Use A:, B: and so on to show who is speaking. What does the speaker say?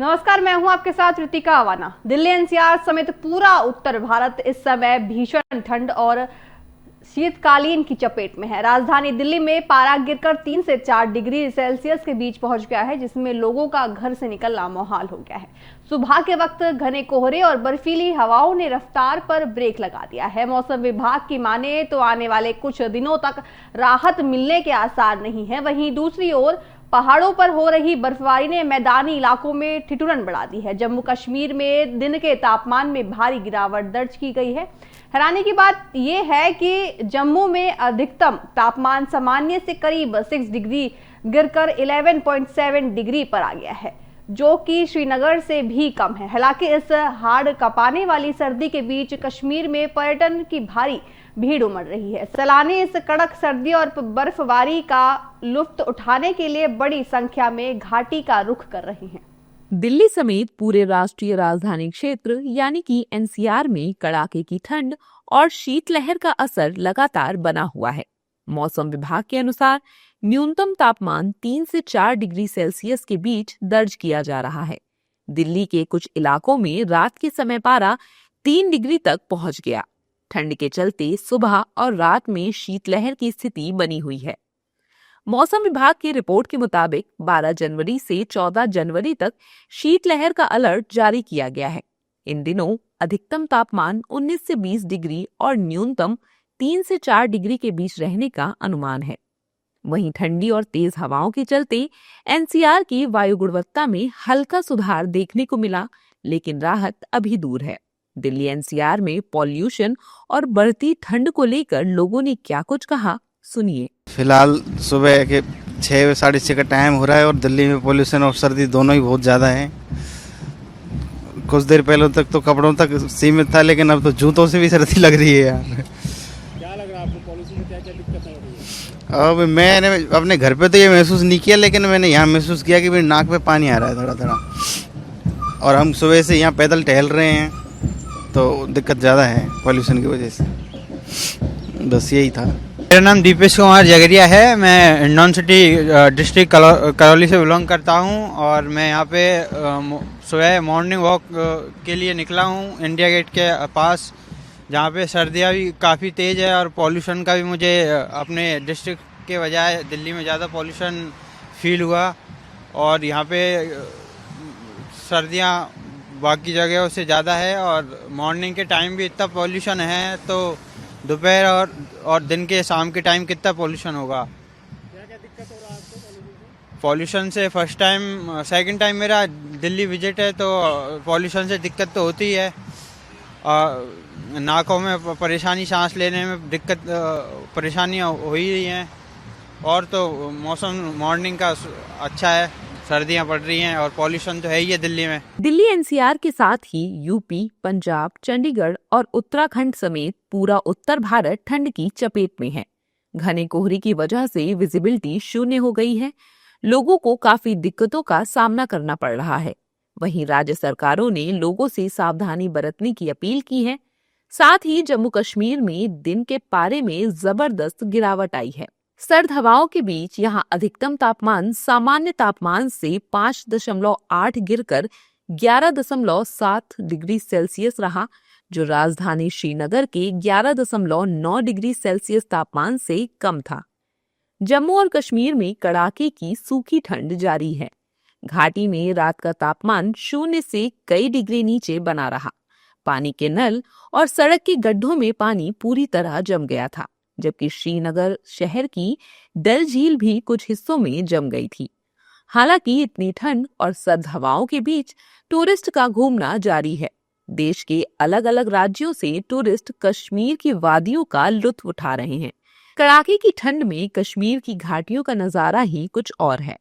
A: नमस्कार, मैं हूं आपके साथ ऋतिका अवाना। दिल्ली एनसीआर समेत पूरा उत्तर भारत इस समय भीषण ठंड और शीतकालीन की चपेट में है। राजधानी दिल्ली में पारा गिरकर 3 से 4 डिग्री सेल्सियस के बीच पहुंच गया है, जिसमें लोगों का घर से निकलना मुहाल हो गया है। सुबह के वक्त घने कोहरे और बर्फीली हवाओं ने रफ्तार पर ब्रेक लगा दिया है। मौसम विभाग की माने तो आने वाले कुछ दिनों तक राहत मिलने के आसार नहीं है। वहीं दूसरी ओर पहाड़ों पर हो रही बर्फबारी ने मैदानी इलाकों में ठिठुरन बढ़ा दी है। जम्मू कश्मीर में दिन के तापमान में भारी गिरावट दर्ज की गई है। हैरानी की बात यह है कि जम्मू में अधिकतम तापमान सामान्य से करीब 6 डिग्री गिरकर 11.7 डिग्री पर आ गया है, जो कि श्रीनगर से भी कम है। हालांकि इस हाड़ कांपने वाली सर्दी के बीच कश्मीर में पर्यटन की भारी भीड़ उमड़ रही है। सैलानी इस कड़क सर्दी और बर्फबारी का लुत्फ उठाने के लिए बड़ी संख्या में घाटी का रुख कर रही हैं।
B: दिल्ली समेत पूरे राष्ट्रीय राजधानी क्षेत्र यानी कि एनसीआर में कड़ाके की ठंड और शीतलहर का असर लगातार बना हुआ है। मौसम विभाग के अनुसार न्यूनतम तापमान 3 से 4 डिग्री सेल्सियस के बीच दर्ज किया जा रहा है। दिल्ली के कुछ इलाकों में रात के समय पारा 3 डिग्री तक पहुंच गया। ठंड के चलते सुबह और रात में शीतलहर की स्थिति बनी हुई है। मौसम विभाग की रिपोर्ट के मुताबिक 12 जनवरी से 14 जनवरी तक शीतलहर का अलर्ट जारी किया गया है। इन दिनों अधिकतम तापमान 19 से 20 डिग्री और न्यूनतम 3 से 4 डिग्री के बीच रहने का अनुमान है। वहीं ठंडी और तेज हवाओं के चलते एनसीआर की वायु गुणवत्ता में हल्का सुधार देखने को मिला, लेकिन राहत अभी दूर है। दिल्ली एनसीआर में पॉल्यूशन और बढ़ती ठंड को लेकर लोगों ने क्या कुछ कहा, सुनिए।
C: फिलहाल सुबह के 6 साढ़े 6 का टाइम हो रहा है और दिल्ली में पॉल्यूशन और सर्दी दोनों ही बहुत ज़्यादा है। कुछ देर पहले तक तो कपड़ों तक सीमित था, लेकिन अब तो जूतों से भी सर्दी लग रही है यार।
D: क्या लग रहा है आपको, पॉल्यूशन से क्या क्या दिक्कत हो रही है?
C: अब मैंने अपने घर पे तो ये महसूस नहीं किया, लेकिन मैंने यहाँ महसूस किया कि मेरे नाक पे पानी आ रहा है थोड़ा थोड़ा। और हम सुबह से यहाँ पैदल टहल रहे हैं तो दिक्कत ज़्यादा है पॉल्यूशन की वजह से। बस यही था।
D: मेरा नाम दीपेश कुमार जगरिया है। मैं हिंडौन सिटी डिस्ट्रिक्ट करौली से बिलोंग करता हूं और मैं यहाँ पे सुबह मॉर्निंग वॉक के लिए निकला हूं इंडिया गेट के पास, जहाँ पे सर्दियाँ भी काफ़ी तेज़ है और पॉल्यूशन का भी मुझे अपने डिस्ट्रिक्ट के बजाय दिल्ली में ज़्यादा पॉल्यूशन फील हुआ। और यहाँ पे सर्दियाँ बाकी जगहों से ज़्यादा है और मॉर्निंग के टाइम भी इतना पॉल्यूशन है, तो दोपहर और दिन के शाम के टाइम कितना पॉल्यूशन होगा। क्या क्या दिक्कत हो रहा है आपको पॉल्यूशन से? फर्स्ट टाइम सेकंड टाइम मेरा दिल्ली विजिट है, तो पॉल्यूशन से दिक्कत तो होती है। नाकों में परेशानी, सांस लेने में दिक्कत, परेशानियाँ हो ही रही हैं। और तो मौसम मॉर्निंग का अच्छा है, सर्दियाँ पड़ रही हैं और पॉल्यूशन तो है ही है दिल्ली में।
B: दिल्ली एनसीआर के साथ ही यूपी, पंजाब, चंडीगढ़ और उत्तराखंड समेत पूरा उत्तर भारत ठंड की चपेट में है। घने कोहरे की वजह से विजिबिलिटी शून्य हो गई है। लोगों को काफी दिक्कतों का सामना करना पड़ रहा है। वहीं राज्य सरकारों ने लोगों से सावधानी बरतने की अपील की है। साथ ही जम्मू कश्मीर में दिन के पारे में जबरदस्त गिरावट आई है। सर्द हवाओं के बीच यहां अधिकतम तापमान सामान्य तापमान से 5.8 गिरकर 11.7 डिग्री सेल्सियस रहा, जो राजधानी श्रीनगर के 11.9 डिग्री सेल्सियस तापमान से कम था। जम्मू और कश्मीर में कड़ाके की सूखी ठंड जारी है। घाटी में रात का तापमान 0 से कई डिग्री नीचे बना रहा। पानी के नल और सड़क के गड्ढों में पानी पूरी तरह जम गया था, जबकि श्रीनगर शहर की डल झील भी कुछ हिस्सों में जम गई थी। हालांकि इतनी ठंड और सर्द हवाओं के बीच टूरिस्ट का घूमना जारी है। देश के अलग अलग राज्यों से टूरिस्ट कश्मीर की वादियों का लुत्फ उठा रहे हैं। कड़ाके की ठंड में कश्मीर की घाटियों का नजारा ही कुछ और है।